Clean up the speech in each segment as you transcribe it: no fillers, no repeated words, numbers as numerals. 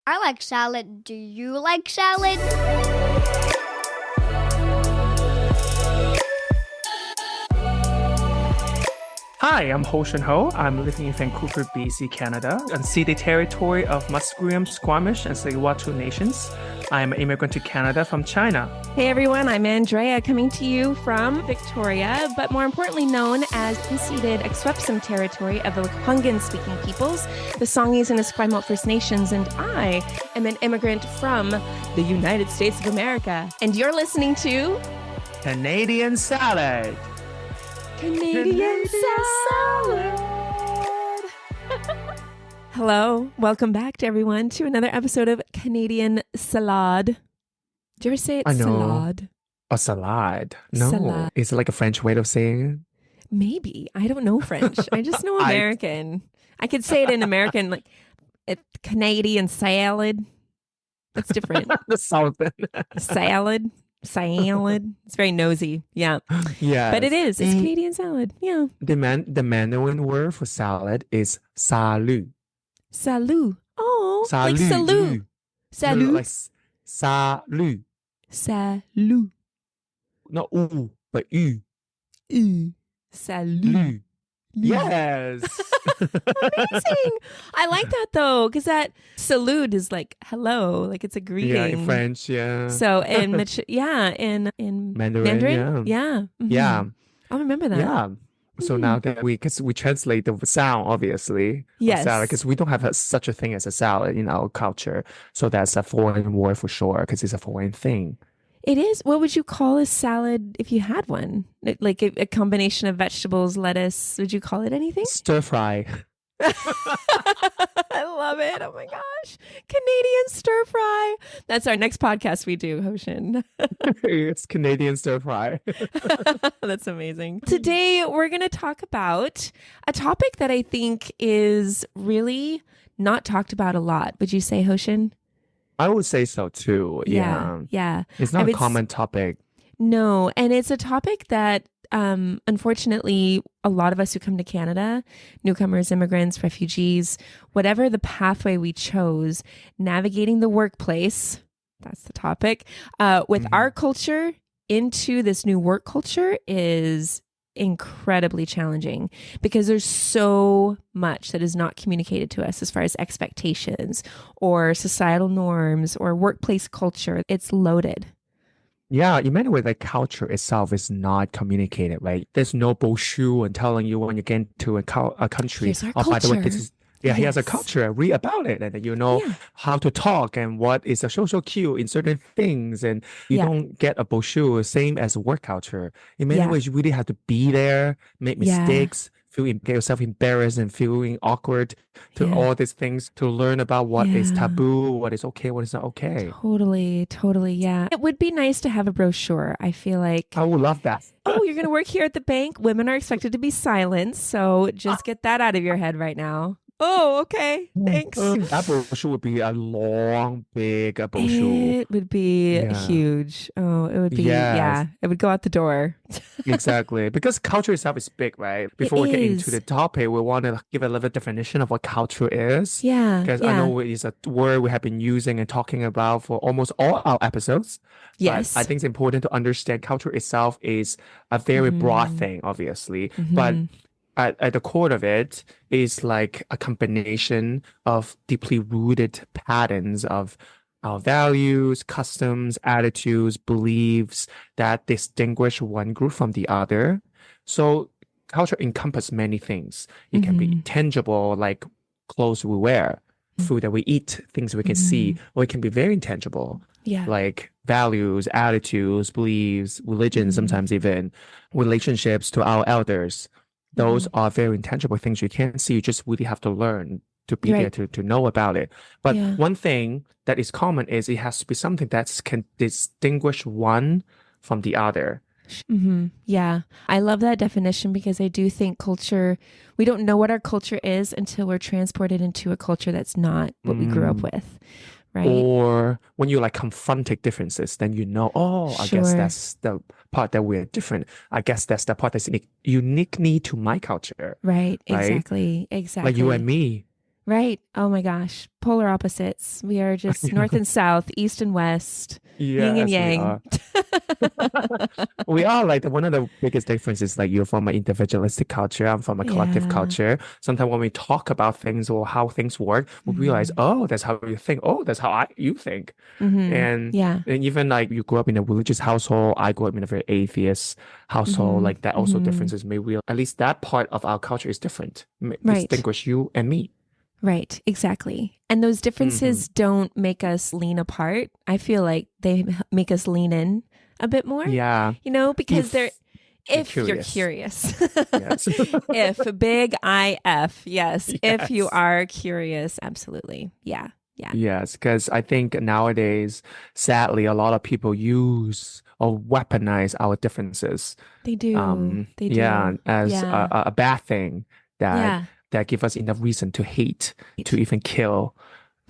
I like salad. Do you like salad? Hi, I'm Ho Shun Ho. I'm living in Vancouver, BC, Canada, unceded territory of Musqueam, Squamish, and Tsleil-Waututh nations. I'm an immigrant to Canada from China. Hey everyone, I'm Andrea coming to you from Victoria, but more importantly known as unceded Akwesasne territory of the Lekwungen-speaking peoples, the Songhees and Esquimalt First Nations, and I am an immigrant from the United States of America. And you're listening to Canadian Salad. Canadian Salad. Hello, welcome back to everyone to another episode of Canadian Salad. Did you ever say it salad? A salad. No. Salad. Is it like a French way of saying it? Maybe. I don't know French. I just know American. I could say it in American, like Canadian salad. That's different. The Southern. Salad. It's very nosy. Yeah. Yeah. But it is. It's Canadian salad. Yeah. The Mandarin word for salad is salut. Salut. Oh, Salut. like salute. Salut. Like salut. Salut. Not oo, but u. Salut. Lu. Yes. Amazing. I like that though, because that salute is like hello, like it's a greeting. Yeah, in French, yeah. So in Mandarin, yeah. Mm-hmm. Yeah. I'll remember that. Yeah. So now that because we translate the sound, obviously, yes, salad, because we don't have such a thing as a salad in our culture. So that's a foreign word for sure, because it's a foreign thing. It is. What would you call a salad if you had one? Like a combination of vegetables, lettuce. Would you call it anything? Stir fry. I love it. Oh my gosh. Canadian stir fry. That's our next podcast we do, Hoshin. It's Canadian stir fry. That's amazing. Today, we're going to talk about a topic that I think is really not talked about a lot. Would you say, Hoshin? I would say so too. Yeah. It's not a common topic. No. And it's a topic that unfortunately, a lot of us who come to Canada, newcomers, immigrants, refugees, whatever the pathway we chose, navigating the workplace, that's the topic, with our culture into this new work culture is incredibly challenging because there's so much that is not communicated to us as far as expectations or societal norms or workplace culture. It's loaded. Yeah, in many ways, the culture itself is not communicated, right? There's no brochure and telling you when you get into a country, here's our culture. By the way, this is here's a culture, read about it, and you know how to talk and what is a social cue in certain things, and you don't get a brochure, same as work culture. In many ways, you really have to be there, make mistakes, get yourself embarrassed and feeling awkward to all these things to learn about what is taboo, what is okay, what is not okay. Totally, yeah. It would be nice to have a brochure. I feel like I would love that. Oh, you're going to work here at the bank. Women are expected to be silent, so just get that out of your head right now. Oh, okay. Thanks. That brochure would be a long, big brochure. It would be huge. Oh, it would be, it would go out the door. Exactly. Because culture itself is big, right? Before we get into the topic, we want to give a little definition of what culture is. Yeah. Because I know it's a word we have been using and talking about for almost all our episodes. Yes. But I think it's important to understand culture itself is a very broad thing, obviously. But at the core of it is like a combination of deeply rooted patterns of our values, customs, attitudes, beliefs that distinguish one group from the other. So culture encompasses many things. It can be tangible, like clothes we wear, food that we eat, things we can see, or it can be very intangible, like values, attitudes, beliefs, religion, sometimes even relationships to our elders. Those are very intangible things you can't see. You just really have to learn to be there to know about it. But one thing that is common is it has to be something that can distinguish one from the other. Yeah, I love that definition because I do think culture, we don't know what our culture is until we're transported into a culture that's not what we grew up with. Right. Or when you like confronting differences, then you know, I guess that's the part that we're different. I guess that's the part that's uniquely to my culture. Right. Exactly. Like you and me. Right. Oh my gosh. Polar opposites. We are just north and south, east and west, yin and Yes, we yang. are. We are like one of the biggest differences. Like you're from an individualistic culture, I'm from a collective Yeah. culture. Sometimes when we talk about things or how things work, we realize, Mm-hmm. oh, that's how you think. Oh, that's how you think. Mm-hmm. And Yeah. and even like you grew up in a religious household, I grew up in a very atheist household. Mm-hmm. Like that also Mm-hmm. differences may real. At least that part of our culture is different. Right. Distinguish you and me. Right. Exactly. And those Hmm. differences don't make us lean apart. I feel like they make us lean in a bit more, Yeah, because they're, if you're if you're curious. curious, Yes. if big IF, yes, if you Yes. are curious, absolutely. Yeah. Yeah. Yes, because I think nowadays, sadly, a lot of people use or weaponize our differences. They do. They Yeah, do. as Yeah. a bad thing that Yeah. that give us enough reason to hate, to even kill,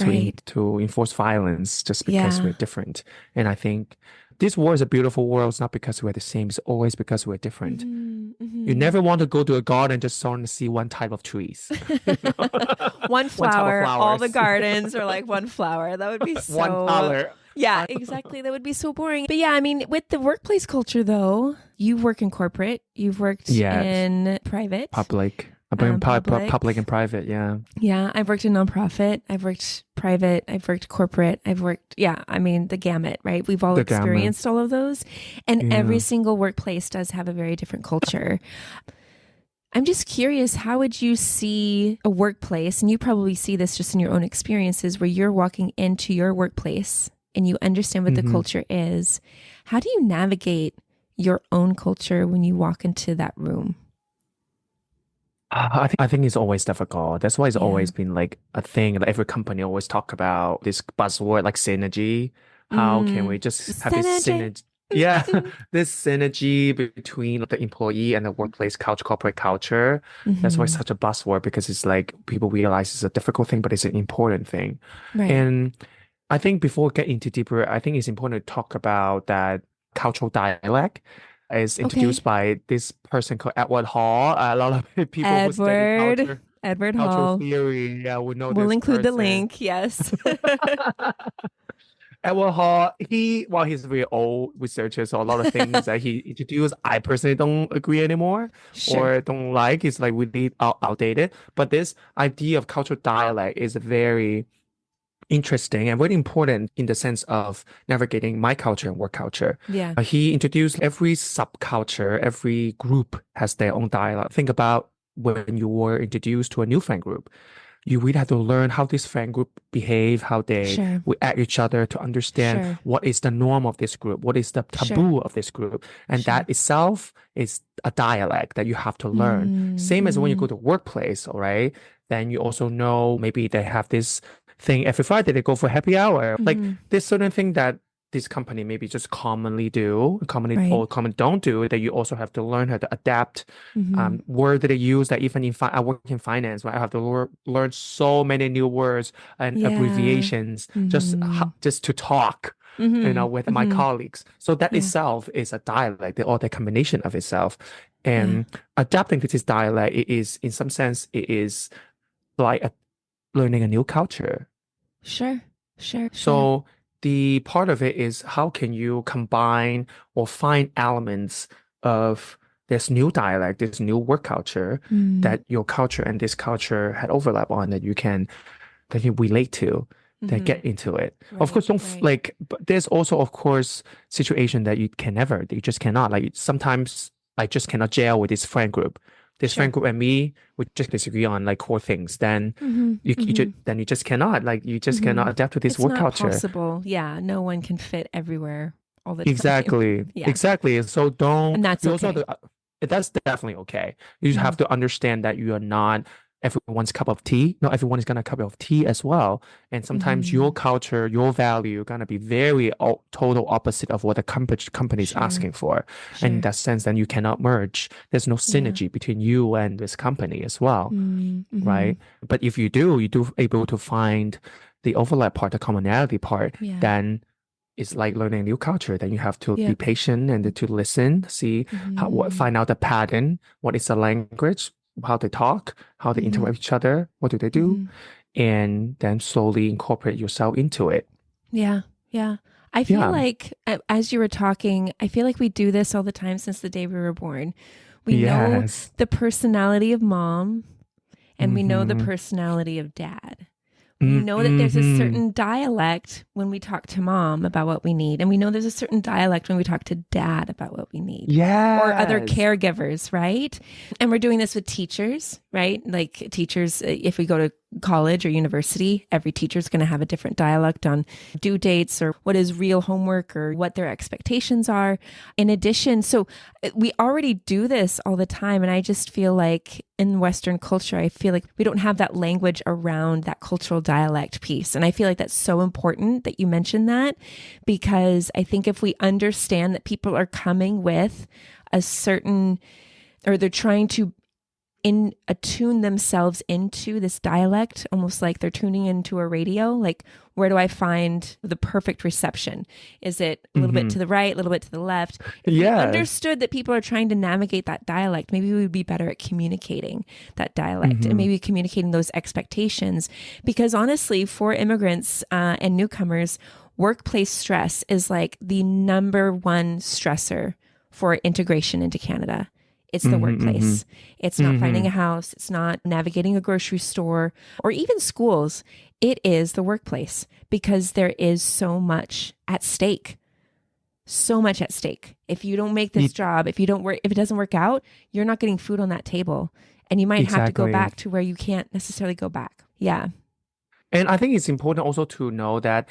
Right. to enforce violence just because Yeah. we're different. And I think this world is a beautiful world. It's not because we're the same. It's always because we're different. Hmm. You Hmm. never want to go to a garden just want to see one type of trees, you know? One One type of flower, all the flowers, gardens are like one flower. That would be one so, color. yeah, exactly. That would be so boring. But yeah, I mean, with the workplace culture though, you work in corporate, you've worked Yes, in private, public. I've been public and public. private. Yeah, Yeah, I've worked in nonprofit, I've worked private, I've worked corporate, I've worked, yeah, I mean, the gamut, right? We've all the gamut. experienced all of those. And every Yeah. single workplace does have a very different culture. I'm just curious, how would you see a workplace? And you probably see this just in your own experiences where you're walking into your workplace and you understand what the Hmm. culture is. How do you navigate your own culture when you walk into that room? I think it's always difficult. That's why it's Yeah. always been like a thing. Like every company always talk about this buzzword like synergy. How can we just have this Synergy. synergy? Yeah, this synergy between the employee and the workplace culture, corporate culture. That's why it's Hmm. such a buzzword because it's like people realize it's a difficult thing, but it's an important thing. Right. And I think before getting into deeper, I think it's important to talk about that cultural dialect is introduced Okay. by this person called Edward Hall. A lot of people who study Edward. Edward cultural Hall. theory, yeah, would know We'll this include the person. link. Yes. Edward Hall, while he's a very old researcher, so a lot of things that he introduced, I personally don't agree anymore Sure. or don't like. It's like really outdated. But this idea of cultural dialect is very interesting and very important in the sense of navigating my culture and work culture. Yeah. He introduced every subculture, every group has their own dialect. Think about when you were introduced to a new friend group. You really have to learn how this friend group behave, how they Sure. react each other to understand Sure. what is the norm of this group, what is the Sure. taboo of this group. And Sure. that itself is a dialect that you have to learn. Same as when you Mm-hmm. go to workplace, all right? Then you also know maybe they have this thing every Friday they go for happy hour. Like Mm-hmm. there's certain thing that this company maybe just commonly do, commonly Right. or common don't do that you also have to learn how to adapt. Mm-hmm. Word that they use that even in I work in finance, right? I have to learn so many new words and Yeah. abbreviations Mm-hmm. just to talk. Mm-hmm. With my Mm-hmm. colleagues. So that Yeah. itself is a dialect, or the combination of itself. Yeah. And adapting to this dialect, it is, in some sense, it is like learning a new culture. Sure. Sure. Sure. So the part of it is how can you combine or find elements of this new dialect, this new work culture Mm. that your culture and this culture had overlap on that you relate to, that Mm-hmm. get into it. Of Right. course, don't Right. like, but there's also, of course, situation that you just cannot. Like sometimes I just cannot gel with this friend group. This friend Sure. group and me, we just disagree on like core things. Then Mm-hmm. Mm-hmm. you just cannot you just Mm-hmm. cannot adapt to this It's work not culture. possible. Yeah. No one can fit everywhere all the time. Exactly, Yeah. exactly. So And that's you also have okay. to, that's definitely okay. You just Mm-hmm. have to understand that you are not everyone's cup of tea. Not everyone is gonna cup of tea as well. And sometimes Mm-hmm. your culture, your value, gonna be very total opposite of what the company is Sure. asking for. And in Sure. that sense, then you cannot merge. There's no Yeah. synergy between you and this company as well, Mm-hmm. right? But if you do able to find the overlap part, the commonality part, Yeah. then it's like learning a new culture. Then you have to be Yep. patient and to listen, see Mm-hmm. find out the pattern, what is the language, how they talk, how they Mm-hmm. interact with each other, what do they do, Mm-hmm. and then slowly incorporate yourself into it. Yeah. Yeah. I feel Yeah. like, as you were talking, I feel like we do this all the time since the day we were born. We know Yes. the personality of mom and we know the Mm-hmm. personality of dad. We know that there's a Mm-hmm. certain dialect when we talk to mom about what we need. And we know there's a certain dialect when we talk to dad about what we need. Or other Yes. caregivers, right? And we're doing this with teachers, right? Like teachers, if we go to college or university, every teacher is going to have a different dialect on due dates or what is real homework or what their expectations are. In addition, so we already do this all the time. And I just feel like in Western culture, I feel like we don't have that language around that cultural dialect piece. And I feel like that's so important that you mentioned that, because I think if we understand that people are coming with a certain, or they're trying to attune themselves into this dialect, almost like they're tuning into a radio. Like, where do I find the perfect reception? Is it a little bit to the right, a little bit to the left? If we Yes. understood that people are trying to navigate that dialect, maybe we would be better at communicating that dialect and maybe communicating those expectations. Because honestly, for immigrants and newcomers, workplace stress is like the number one stressor for integration into Canada. It's the workplace. It's not finding a house. It's not navigating a grocery store or even schools. It is the workplace, because there is so much at stake. So much at stake. If you don't make this job, if you don't work, if it doesn't work out, you're not getting food on that table. And you might have to go Exactly. back to where you can't necessarily go back. Yeah. And I think it's important also to know that,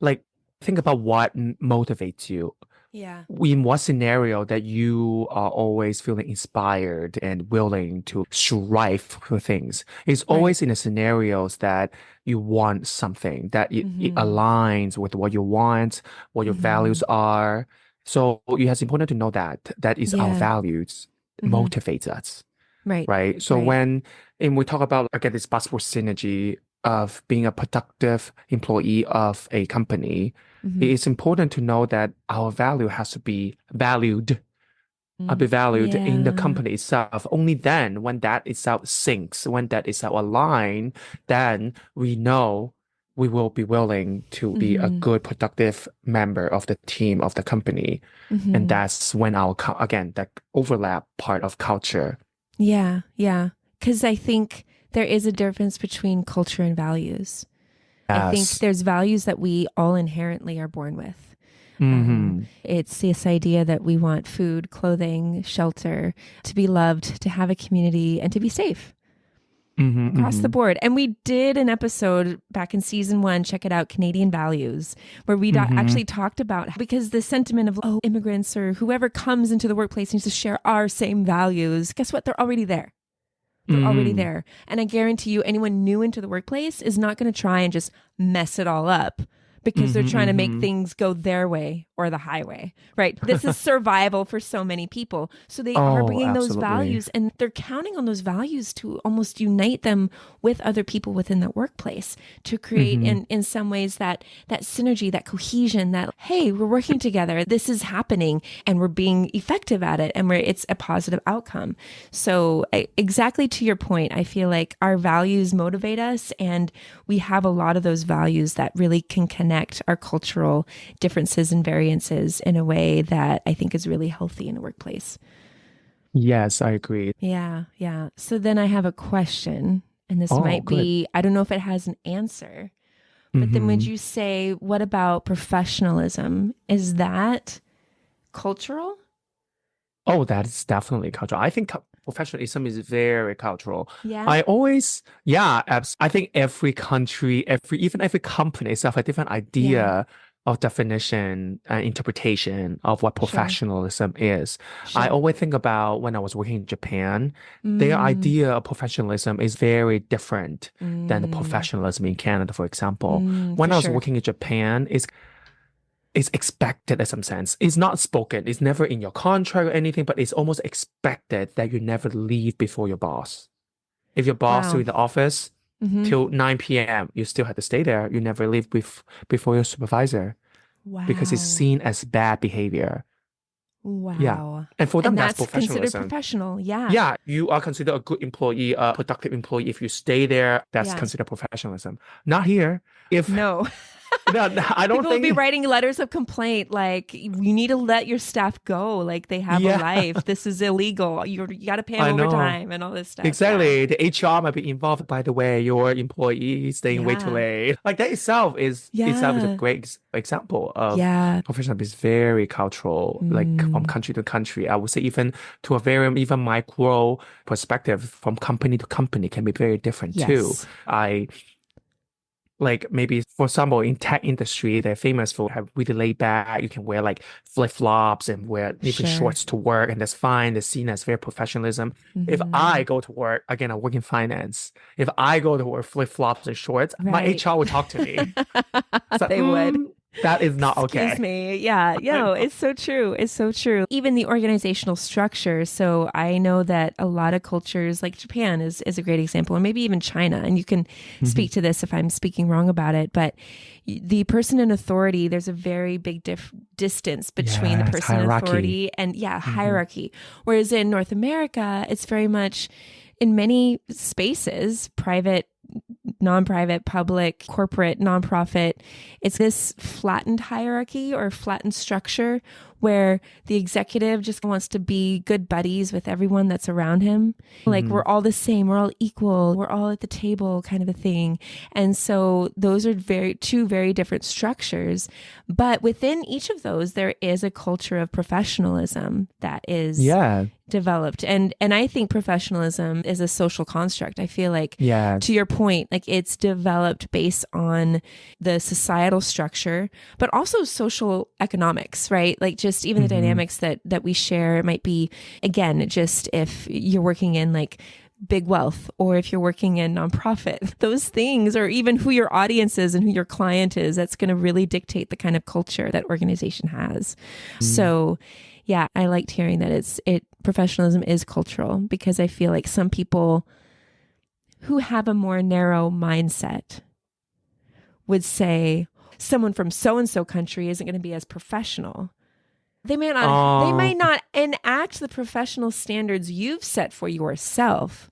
like, think about what motivates you. Yeah. In what scenario that you are always feeling inspired and willing to strive for things? It's always in the scenarios that you want something, that it aligns with what you want, what your values are. So it's important to know that is our Yeah. values motivates us, Right. right? So when we talk about, again, this buzzword synergy of being a productive employee of a company, it is important to know that our value has to be valued, in the company itself. Only then, when that itself syncs, when that itself align, then we know we will be willing to be a good, productive member of the team of the company. And that's when again, that overlap part of culture. Yeah. Yeah. Because I think there is a difference between culture and values. I think Yes. there's values that we all inherently are born with. Mm-hmm. It's this idea that we want food, clothing, shelter, to be loved, to have a community, and to be safe across the board. And we did an episode back in season 1, check it out, Canadian Values, where we actually talked about, because the sentiment of, oh, immigrants or whoever comes into the workplace needs to share our same values. Guess what? They're already there. They're already there. And I guarantee you, anyone new into the workplace is not going to try and just mess it all up, because they're trying to make things go their way or the highway, right? This is survival for so many people. So they are bringing those values, and they're counting on those values to almost unite them with other people within the workplace, to create in some ways that synergy, that cohesion, that, hey, we're working together, this is happening, and we're being effective at it, and it's a positive outcome. So exactly to your point, I feel like our values motivate us, and we have a lot of those values that really can connect our cultural differences and variances in a way that I think is really healthy in a workplace. Yes, I agree. Yeah, yeah. So then I have a question, and this might be, I don't know if it has an answer, but then would you say, what about professionalism? Is that cultural? Oh, that is definitely cultural. I think professionalism is very cultural. Yeah. I think every country, even every company itself have a different idea of definition and interpretation of what professionalism is. I always think about when I was working in Japan, their idea of professionalism is very different than the professionalism in Canada, for example. When I was working in Japan, it's expected in some sense. It's not spoken. It's never in your contract or anything, but it's almost expected that you never leave before your boss. If your boss still in the office till 9 p.m., you still have to stay there. You never leave before your supervisor, because it's seen as bad behavior. Wow. Yeah. And for them, And that's that's considered professionalism. professional. Yeah. Yeah, you are considered a good employee, a productive employee. If you stay there, that's Yeah. considered professionalism. Not here. If No. no, I don't People would be think. writing letters of complaint like, you need to let your staff go. Like, they have a Yeah, life. This is illegal. You got to pay them I know. overtime and all this stuff. Yeah. Exactly. The HR might be involved, by the way, your employee is staying way too Yeah. late. Like that itself is a Yeah. great example of Yeah. professionalism is very cultural, like from country to country. I would say even to a very even micro perspective from company to company can be very different too. Yes. I like maybe for example in tech industry they're famous for have really laid back, you can wear like flip-flops and wear even Sure. shorts to work and that's fine, they're seen as very professionalism. If I go to work, again I work in finance, if I go to work flip-flops and shorts, my Right. HR would talk to me. So, They would. that is not Excuse okay. me. Yeah. No, it's so true. It's so true. Even the organizational structure. So I know that a lot of cultures, like Japan is a great example, and maybe even China, and you can speak to this if I'm speaking wrong about it, but the person in authority, there's a very big distance between the Yes, person in hierarchy. authority and hierarchy. Whereas in North America, it's very much in many spaces, private, non-private, public, corporate, nonprofit, it's this flattened hierarchy or flattened structure where the executive just wants to be good buddies with everyone that's around him. Like, we're all the same, we're all equal, we're all at the table kind of a thing. And so those are two very different structures. But within each of those, there is a culture of professionalism that is developed. And I think professionalism is a social construct. I feel like, to your point, like it's developed based on the societal structure, but also social economics, right? Like just even the dynamics that we share. It might be, again, just if you're working in like big wealth or if you're working in nonprofit, those things, or even who your audience is and who your client is, that's going to really dictate the kind of culture that organization has. So yeah, I liked hearing that professionalism is cultural, because I feel like some people who have a more narrow mindset would say someone from so-and-so country isn't going to be as professional. They might not enact the professional standards you've set for yourself.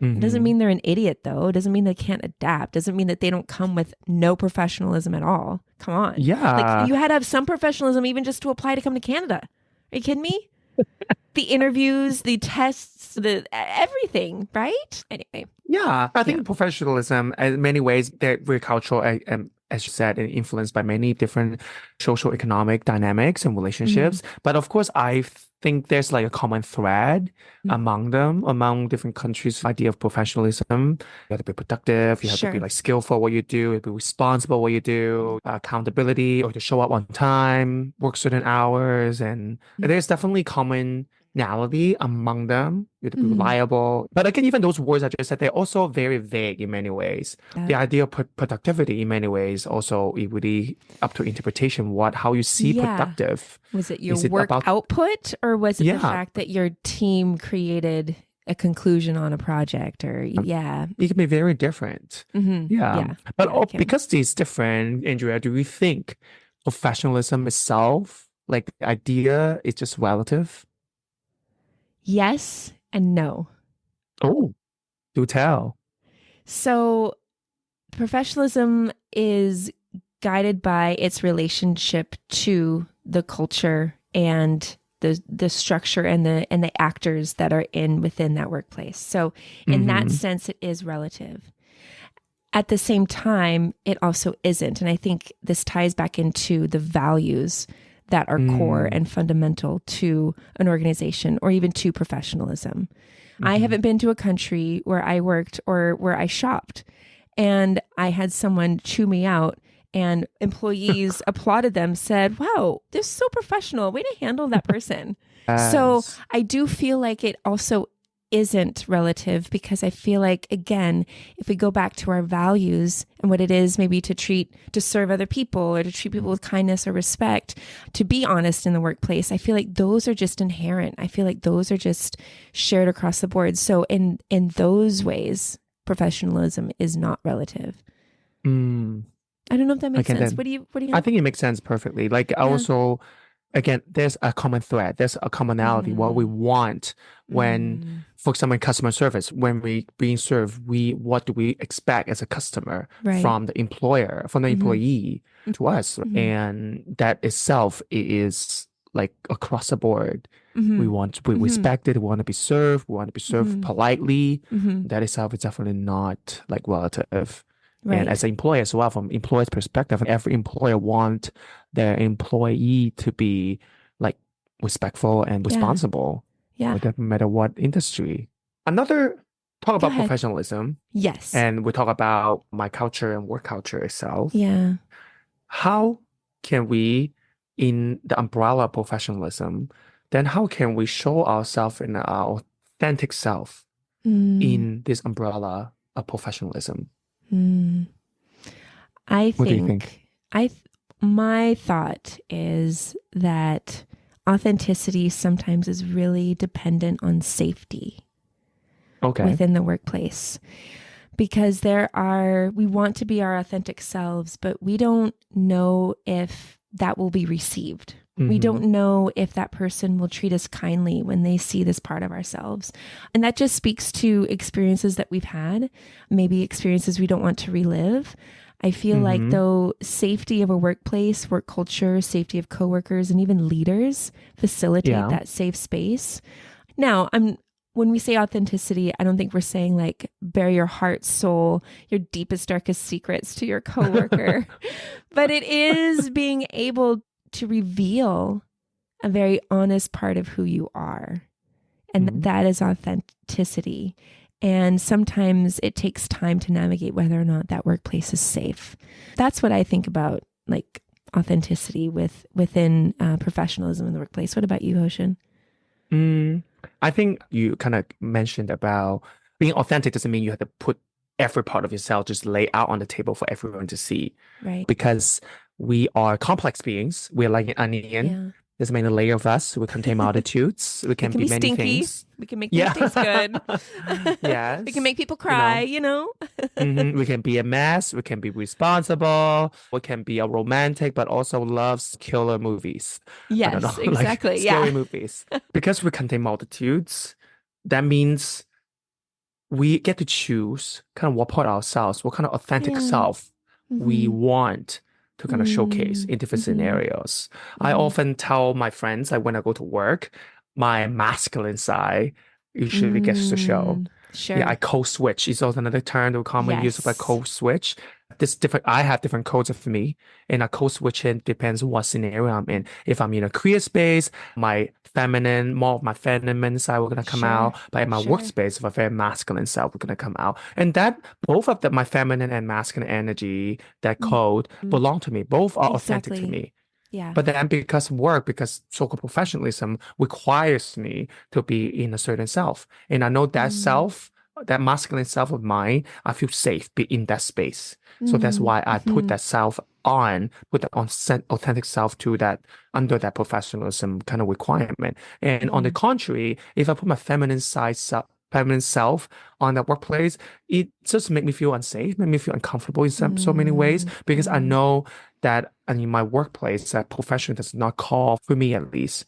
It doesn't mean they're an idiot, though. It doesn't mean they can't adapt. It doesn't mean that they don't come with no professionalism at all. Come on. Yeah. Like, you had to have some professionalism even just to apply to come to Canada. Are you kidding me? The interviews, the tests, the everything, right? Anyway. Yeah, I think professionalism, in many ways, they're very cultural, and as you said, and influenced by many different social economic dynamics and relationships. But of course, I think there's like a common thread among them, among different countries. Idea of professionalism: you have to be productive, you have to be like skillful at what you do, you have to be responsible at what you do, accountability, or to show up on time, work certain hours, and there's definitely commonality among them. You have to be reliable. But again, even those words I just said, they're also very vague in many ways. The idea of productivity in many ways also it really up to interpretation, how you see productive. Was it your Is it work about output, or was it the fact that your team created a conclusion on a project? Or it can be very different. But because it's different, Andrea, do you think professionalism itself, like the idea, is just relative? Yes and no. Oh, do tell. So professionalism is guided by its relationship to the culture and the structure and the actors that are within that workplace. So in that sense, it is relative. At the same time, it also isn't. And I think this ties back into the values that are core and fundamental to an organization or even to professionalism. I haven't been to a country where I worked or where I shopped and I had someone chew me out and employees applauded them, said, wow, they're so professional. Way to handle that person. So I do feel like it also isn't relative, because I feel like, again, if we go back to our values and what it is maybe to serve other people or to treat people with kindness or respect, to be honest in the workplace, I feel like those are just inherent. I feel like those are just shared across the board. So in those ways, professionalism is not relative. I don't know if that makes sense. What do you I think it makes sense perfectly. Like also, again, there's a common thread, there's a commonality, what we want when, Mm. for example, in customer service, when we being served, what do we expect as a customer Right. from the employer, from the employee to us? And that itself is like across the board. We want to be respected, we want to be served, we want to be served politely. That itself is definitely not like relative. Right. And as an employer as well, from employer's perspective, every employer want their employee to be like respectful and responsible, Yeah. no matter what industry. Another talk Go about ahead. professionalism, Yes. and we talk about my culture and work culture itself. Yeah. How can we, in the umbrella of professionalism, then how can we show ourselves in our authentic self in this umbrella of professionalism? I What do you think? my thought is that authenticity sometimes is really dependent on safety Okay. within the workplace. Because we want to be our authentic selves, but we don't know if that will be received. We don't know if that person will treat us kindly when they see this part of ourselves. And that just speaks to experiences that we've had, maybe experiences we don't want to relive. I feel like though safety of a workplace, work culture, safety of coworkers, and even leaders facilitate that safe space. Now, when we say authenticity, I don't think we're saying like bare your heart, soul, your deepest, darkest secrets to your coworker, but it is being able to reveal a very honest part of who you are. And that is authenticity. And sometimes it takes time to navigate whether or not that workplace is safe. That's what I think about like authenticity within professionalism in the workplace. What about you, Hoshin? I think you kind of mentioned about being authentic doesn't mean you have to put every part of yourself just lay out on the table for everyone to see. Right. Because we are complex beings. We're like an onion. Yeah. There's many layers of us. We contain multitudes. We can be many stinky. things. We can make things taste good. Yes. We can make people cry, We can be a mess. We can be responsible. We can be a romantic, but also loves killer movies. Yes, I don't know, exactly. like scary movies. Because we contain multitudes, that means we get to choose kind of what part of ourselves, what kind of authentic self we want to kind of showcase in different scenarios. I often tell my friends, like when I go to work, my masculine side usually gets to show. Sure. Yeah, I code switch. It's also another term that we commonly use of a code switch. I have different codes for me, and a code switching depends on what scenario I'm in. If I'm in a career space, more of my feminine side will gonna come out. But in my workspace, a very masculine side will gonna come out. And that both of my feminine and masculine energy, that code belong to me. Both are authentic to me. Yeah. But then because so-called professionalism requires me to be in a certain self. And I know that self, that masculine self of mine, I feel safe be in that space. So that's why I put that authentic self to that, under that professionalism kind of requirement. And on the contrary, if I put my feminine self on that workplace, it just make me feel unsafe, make me feel uncomfortable in so many ways, because I know that in my workplace, that profession does not call, for me at least,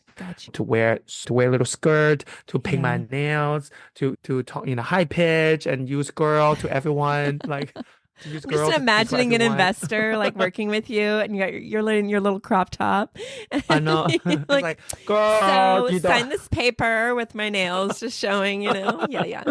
to wear a little skirt, to paint my nails, to talk in a high pitch and use girl to everyone, like to use I'm girl. just imagining an investor like working with you, and you're in your little crop top. I know, like girl, so sign this paper with my nails, just showing, yeah,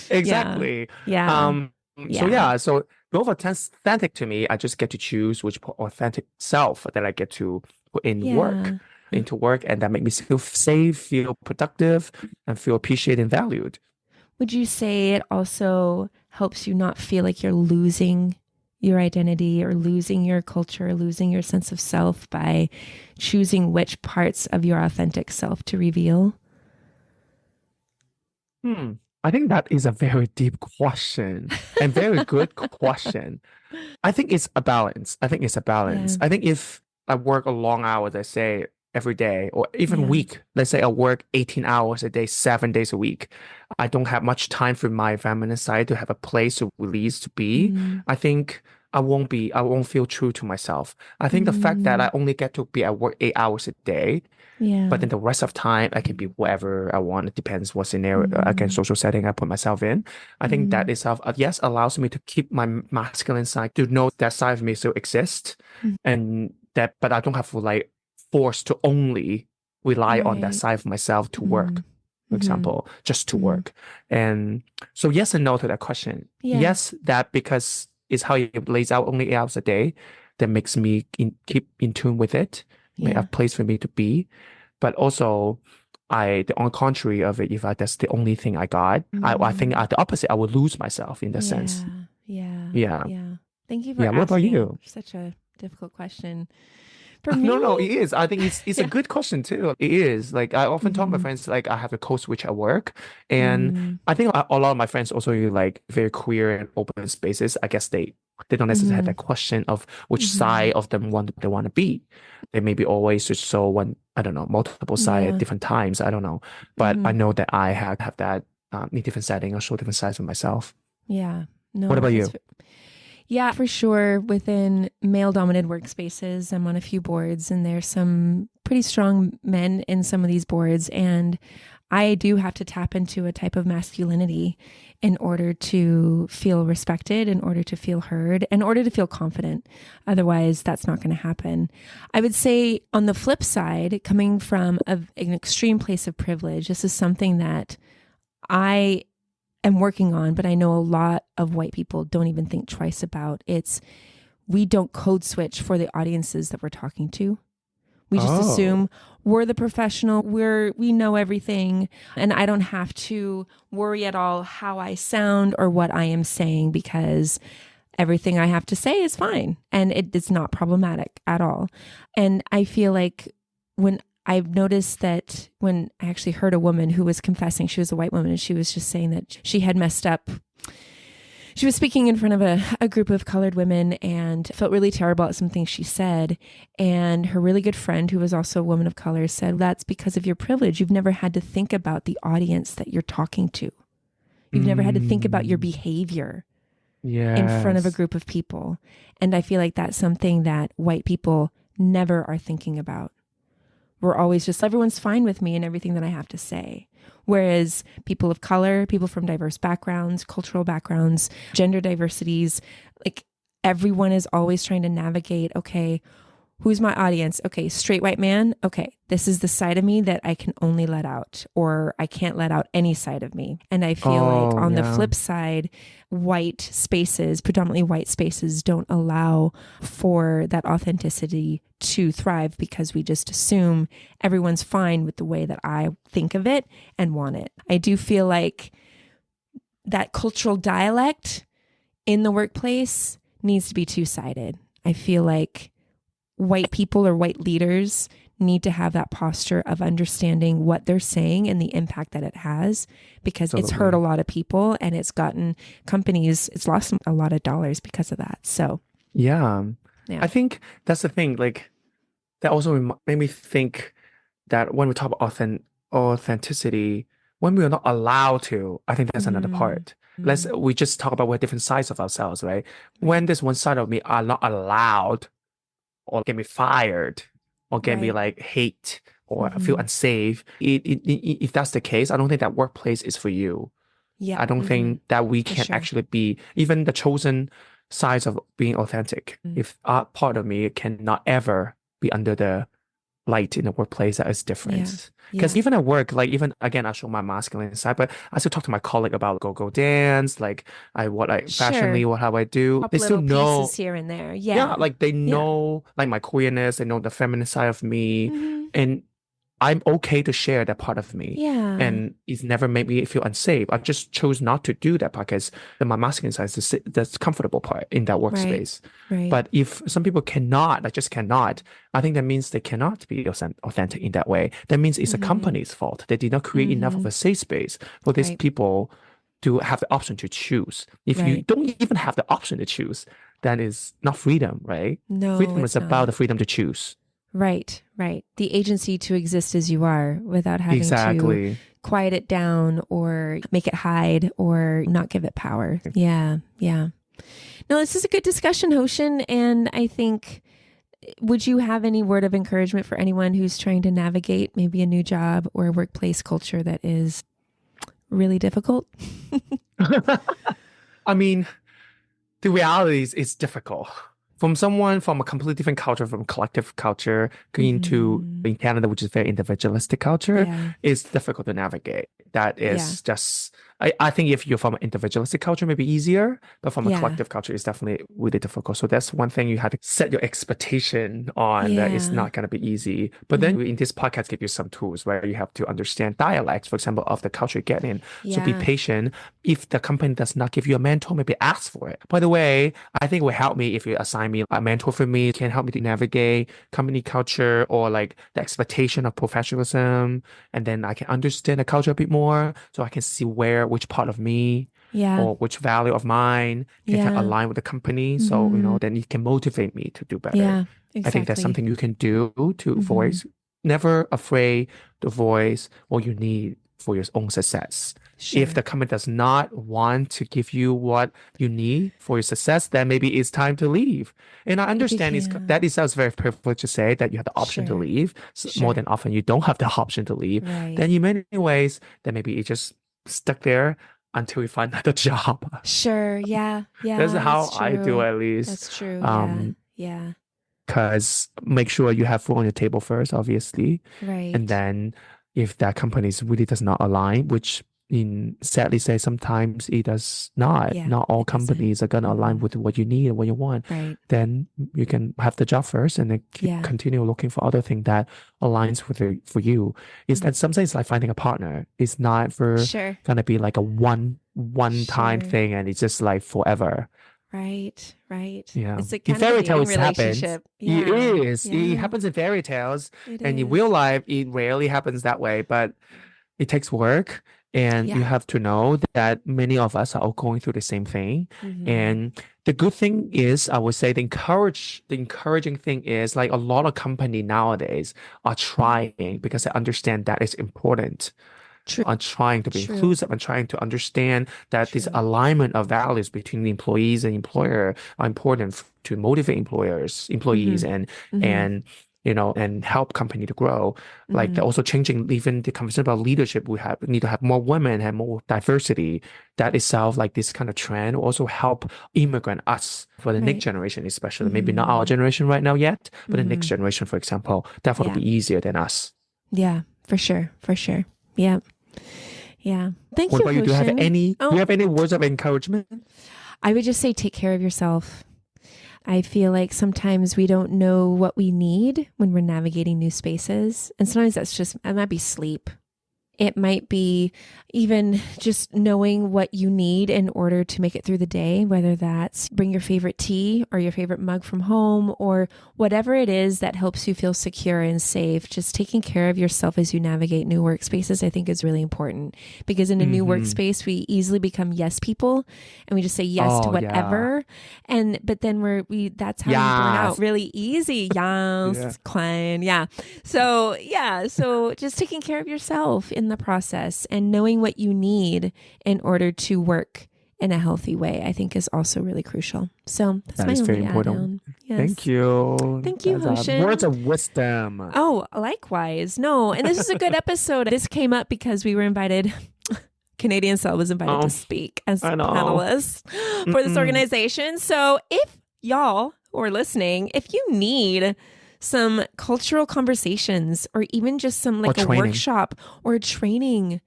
exactly, yeah. So both authentic to me. I just get to choose which authentic self that I get to put in work. Into work, and that make me feel safe, feel productive, and feel appreciated and valued. Would you say it also helps you not feel like you're losing your identity or losing your culture, losing your sense of self by choosing which parts of your authentic self to reveal? I think that is a very deep question and very good question. I think it's a balance. I think if I work a long hours, I say, every day or even week, let's say I work 18 hours a day, 7 days a week, I don't have much time for my feminine side to have a place to release, to be. I think I won't feel true to myself. I think the fact that I only get to be at work 8 hours a day, Yeah. but then the rest of time I can be whatever I want. It depends what scenario, again, social setting I put myself in. I think that itself, yes, allows me to keep my masculine side, to know that side of me still exists, and that, but I don't have to like force to only rely on that Right. side of myself to work, for example, just to work. And so yes and no to that question. Yeah. Yes, that because it's how it lays out only 8 hours a day that makes me keep in tune with it, make a place for me to be. But also, on the contrary of it, if that's the only thing I got, I think at the opposite, I would lose myself in that sense. Yeah. Yeah. Thank you for Yeah. What about asking you? such a difficult question. For me, No, it is. I think it's a good question too. It is. Like I often tell my friends, like I have a code switch at work, and I think a lot of my friends also like very queer and open spaces. I guess they don't necessarily have that question of which side of them they want to be. They maybe always just show one, I don't know, multiple side at different times. I don't know, but I know that I have that in different setting or show different sides of myself. Yeah. No. What about you? Yeah, for sure. Within male-dominated workspaces, I'm on a few boards, and there's some pretty strong men in some of these boards, and I do have to tap into a type of masculinity in order to feel respected, in order to feel heard, in order to feel confident. Otherwise, that's not going to happen. I would say on the flip side, coming from an extreme place of privilege, this is something that I am working on, but I know a lot of white people don't even think twice about. We don't code switch for the audiences that we're talking to. We just assume we're the professional, we know everything, and I don't have to worry at all how I sound or what I am saying, because everything I have to say is fine and it's not problematic at all. And I feel like when I've noticed that when I actually heard a woman who was confessing, she was a white woman, and she was just saying that she had messed up. She was speaking in front of a group of colored women and felt really terrible at something she said. And her really good friend, who was also a woman of color, said, that's because of your privilege. You've never had to think about the audience that you're talking to. You've never had to think about your behavior in front of a group of people. And I feel like that's something that white people never are thinking about. We're always just, everyone's fine with me and everything that I have to say. Whereas people of color, people from diverse backgrounds, cultural backgrounds, gender diversities, like everyone is always trying to navigate, okay, who's my audience? Okay, straight white man. Okay, this is the side of me that I can only let out, or I can't let out any side of me. And I feel like on the flip side, white spaces, predominantly white spaces, don't allow for that authenticity to thrive, because we just assume everyone's fine with the way that I think of it and want it. I do feel like that cultural dialect in the workplace needs to be two-sided. I feel like white people or white leaders need to have that posture of understanding what they're saying and the impact that it has, because it's hurt a lot of people and it's gotten companies, it's lost a lot of dollars because of that. So, yeah. I think that's the thing. Like that also made me think that when we talk about authenticity, when we are not allowed to, I think that's another part. We just talk about we're different sides of ourselves, right? When there's one side of me are not allowed, or get me fired, or get me like hate, or feel unsafe. If that's the case, I don't think that workplace is for you. Yeah. I don't think that we can actually be even the chosen sides of being authentic. If part of me cannot ever be under the light in the workplace, that is different. Because even at work, like even again, I show my masculine side, but I still talk to my colleague about go dance, like fashionly, how I do. They still know pieces here and there. Yeah, like they know like my queerness, they know the feminine side of me, and I'm okay to share that part of me. Yeah. And it's never made me feel unsafe. I just chose not to do that because my masculine side is the comfortable part in that workspace. Right. But if some people cannot, like just cannot, I think that means they cannot be authentic in that way. That means it's a company's fault. They did not create enough of a safe space for these people to have the option to choose. If you don't even have the option to choose, then it's not freedom, right? No, freedom is about the freedom to choose. Right. The agency to exist as you are without having to quiet it down or make it hide or not give it power. Yeah. No, this is a good discussion, Hoshin. And I think, would you have any word of encouragement for anyone who's trying to navigate maybe a new job or a workplace culture that is really difficult? I mean, the reality is it's difficult. From someone from a completely different culture, from collective culture, going to in Canada, which is very individualistic culture, it's difficult to navigate. That is just, I think if you're from an individualistic culture, maybe easier, but from a collective culture, it's definitely really difficult. So that's one thing you have to set your expectation on that it's not going to be easy. But then in this podcast, give you some tools where you have to understand dialects, for example, of the culture you get in. So be patient. If the company does not give you a mentor, maybe ask for it. By the way, I think it will help me if you assign me a mentor for me, can help me to navigate company culture or like the expectation of professionalism. And then I can understand the culture a bit more so I can see which part of me or which value of mine can align with the company. So, then it can motivate me to do better. Yeah, exactly. I think that's something you can do to voice. Never afraid to voice what you need for your own success. Sure. If the company does not want to give you what you need for your success, then maybe it's time to leave. And I understand that it sounds very privileged to say that you have the option to leave. More than often, you don't have the option to leave. Right. Then in many ways, then maybe you just stuck there until you find another job. Sure. Yeah. Yeah. That's how I do, at least. That's true. Yeah. Because make sure you have food on your table first, obviously. Right. And then if that company really does not align, which sadly say sometimes it does not. Not all companies are going to align with what you need and what you want. Right. Then you can have the job first and then continue looking for other thing that aligns for you. It's that sometimes it's like finding a partner. It's not for gonna be like a one time thing and it's just like forever. Right. Yeah. It's like in fairy tales it happens. Yeah. It is. It happens in fairy tales. In real life, it rarely happens that way, but it takes work. And you have to know that many of us are all going through the same thing. And the good thing is, I would say the encouraging thing is like a lot of company nowadays are trying because they understand that it's important. On trying to be inclusive and trying to understand that this alignment of values between the employees and employer are important to motivate employees and and help company to grow. Like they're also changing even the conversation about leadership. We need to have more women, have more diversity. That itself, like this kind of trend, will also help us for the next generation, especially maybe not our generation right now yet, but the next generation, for example, that will be easier than us. Yeah, for sure. Yeah. Thank you. What about you? Do you have any words of encouragement? I would just say take care of yourself. I feel like sometimes we don't know what we need when we're navigating new spaces. And sometimes it might be sleep. It might be even just knowing what you need in order to make it through the day, whether that's bring your favorite tea or your favorite mug from home or whatever it is that helps you feel secure and safe. Just taking care of yourself as you navigate new workspaces, I think is really important because in a new workspace, we easily become yes people and we just say yes to whatever. But then that's how we burn out really easy. Yes, Klein. Yeah. So just taking care of yourself in the process and knowing what you need in order to work in a healthy way, I think is also really crucial. So that's my very only important. Yes. Thank you. Thank you, Hoshin. Words of wisdom. Oh, likewise. No, and this is a good episode. This came up because we were invited. Canadian Cell was invited to speak as panelists for this organization. So if y'all who are listening, if you need some cultural conversations or even just some like a workshop or a training,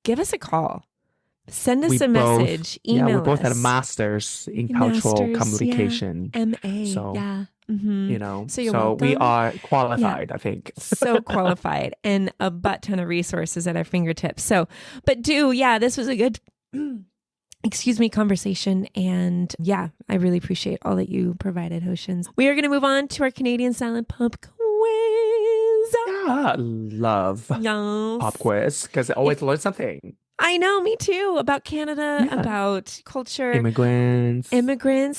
give us a call. Send us a message. Email us. We both had a master's in cultural communication. MA. So, so welcome. We are qualified, I think. So qualified and a butt ton of resources at our fingertips. So, this was a good conversation. And I really appreciate all that you provided, Hoshin. We are going to move on to our Canadian Silent Pub quiz. Love pop quiz because I always learn something. I know, me too. About Canada, Yeah. about culture. Immigrants.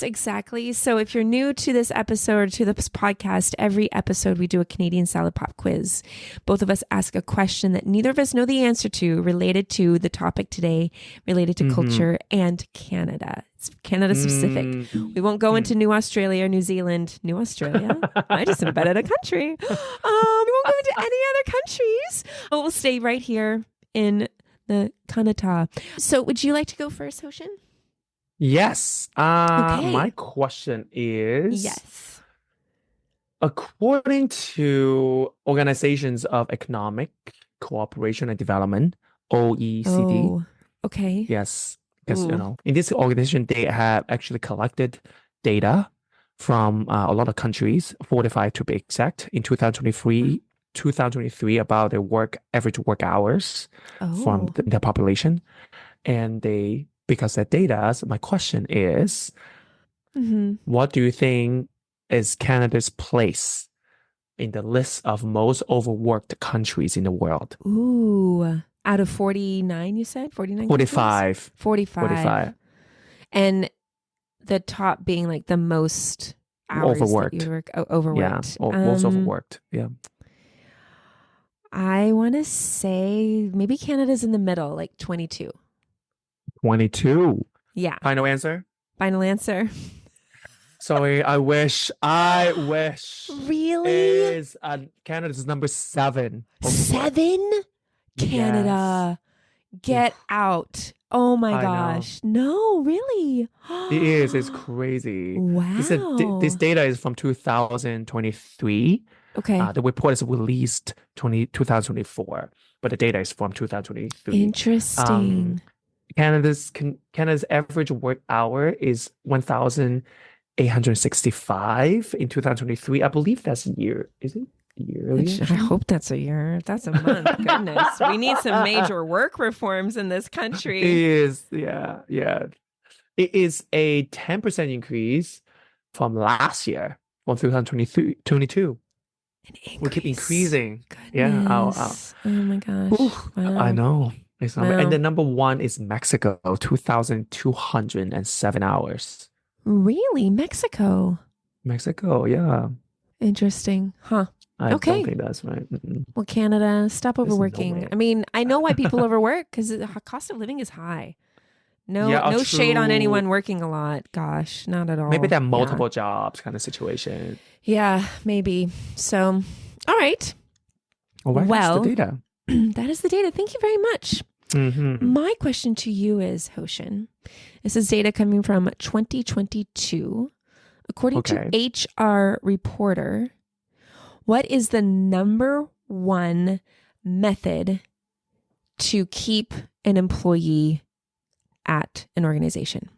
Exactly. So if you're new to this episode or to this podcast, every episode we do a Canadian salad pop quiz. Both of us ask a question that neither of us know the answer to, related to the topic today, related to culture and Canada. It's Canada specific. We won't go into New Australia, New Zealand, New Australia. I just embedded a country. We won't go into any other countries. But we'll stay right here in the Canada. So would you like to go first, Hoshin? Yes. Okay. My question is, Yes. according to Organizations of Economic Cooperation and Development, OECD, Oh, okay. yes, because Ooh. in this organization they have actually collected data from a lot of countries, 45 to be exact, in 2023 about their average work hours from Oh. the population. And because that data, my question is, what do you think is Canada's place in the list of most overworked countries in the world? Ooh. Out of 49, you said? 49 countries? 45. 45. And the top being like the most hours Overworked. that you work. Overworked. Yeah, most overworked. Yeah. I want to say maybe Canada's in the middle, like 22. 22. Yeah. Final answer? Final answer. Sorry, I wish. Really? Is Canada's number 7. Overworked. 7? Canada. Get out. Oh my I know. gosh. No, really? It is. It's crazy. Wow. This data is from 2023. Okay. The report is released 2024, but the data is from 2023. Interesting. Canada's average work hour is 1,865 in 2023. I believe that's a year. Is it yearly? I hope that's a year. If that's a month, goodness. We need some major work reforms in this country. It is. Yeah. It is a 10% increase from last year, from 2022. We keep increasing. Goodness. Yeah. Oh my gosh. Wow. I know. Wow. And the number 1 is Mexico, 2,207 hours. Really? Mexico? Mexico, yeah. Interesting. Huh. I don't think that's right. Well, Canada, stop There's no overworking. way. I mean, I know why people overwork, because the cost of living is high. No shade on true. anyone working a lot. Gosh, not at all. Maybe they're multiple jobs kind of situation. Yeah, maybe. So, all right. Well, that's the data. That is the data. Thank you very much. My question to you is, Hoshin, this is data coming from 2022. According to HR Reporter, what is the number 1 method to keep an employee at an organization?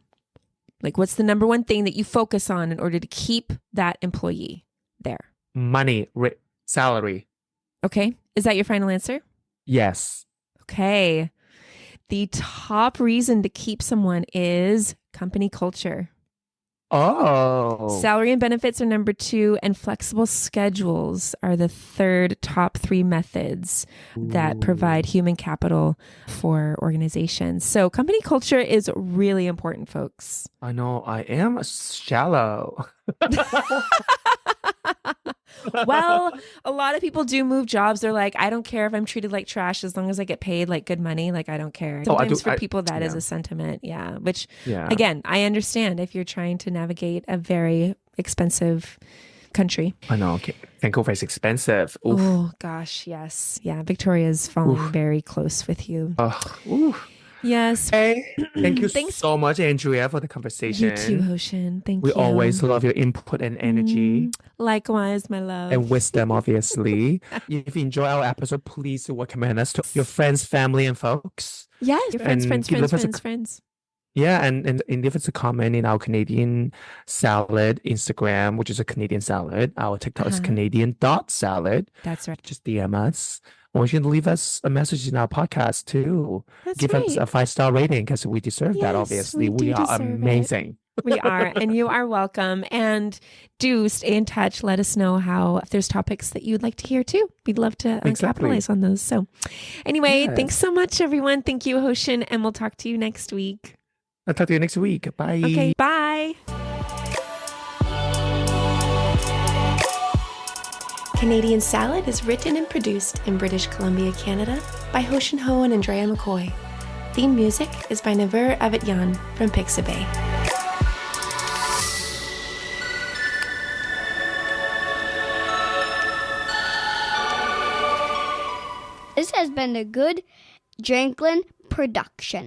Like, what's the number 1 thing that you focus on in order to keep that employee there? Money, salary. Okay. Is that your final answer? Yes. Okay. The top reason to keep someone is company culture. Oh. Salary and benefits are number 2, and flexible schedules are the third top 3 methods that provide human capital for organizations. So company culture is really important, folks. I know. I am shallow. Well, a lot of people do move jobs. They're like, I don't care if I'm treated like trash as long as I get paid like good money. Like, I don't care. Sometimes for people that is a sentiment. Yeah. Which, again, I understand if you're trying to navigate a very expensive country. I know. Vancouver is expensive. Oof. Oh, gosh. Yes. Yeah. Victoria's falling very close with you. Yes. Hey, thank you so much, Andrea, for the conversation. You too, Hoshin. Thank you. We always love your input and energy. Likewise, my love. And wisdom, obviously. If you enjoy our episode, please recommend us to your friends, family, and folks. Yeah, your friends. Yeah, and leave us a comment in our Canadian Salad Instagram, which is a Canadian Salad. Our TikTok is Canadian.salad. That's right. Just DM us. Or you can leave us a message in our podcast too. Give us a 5-star rating because we deserve that, obviously. We are amazing. We are, and you are welcome. And do stay in touch. Let us know if there's topics that you'd like to hear too. We'd love to capitalize on those. So anyway, Thanks so much, everyone. Thank you, Hoshin, and we'll talk to you next week. I'll talk to you next week. Bye. Okay, bye. Canadian Salad is written and produced in British Columbia, Canada by Hoshin Ho and Andrea McCoy. Theme music is by Naver Avetyan from Pixabay. This has been a good Drinklin production.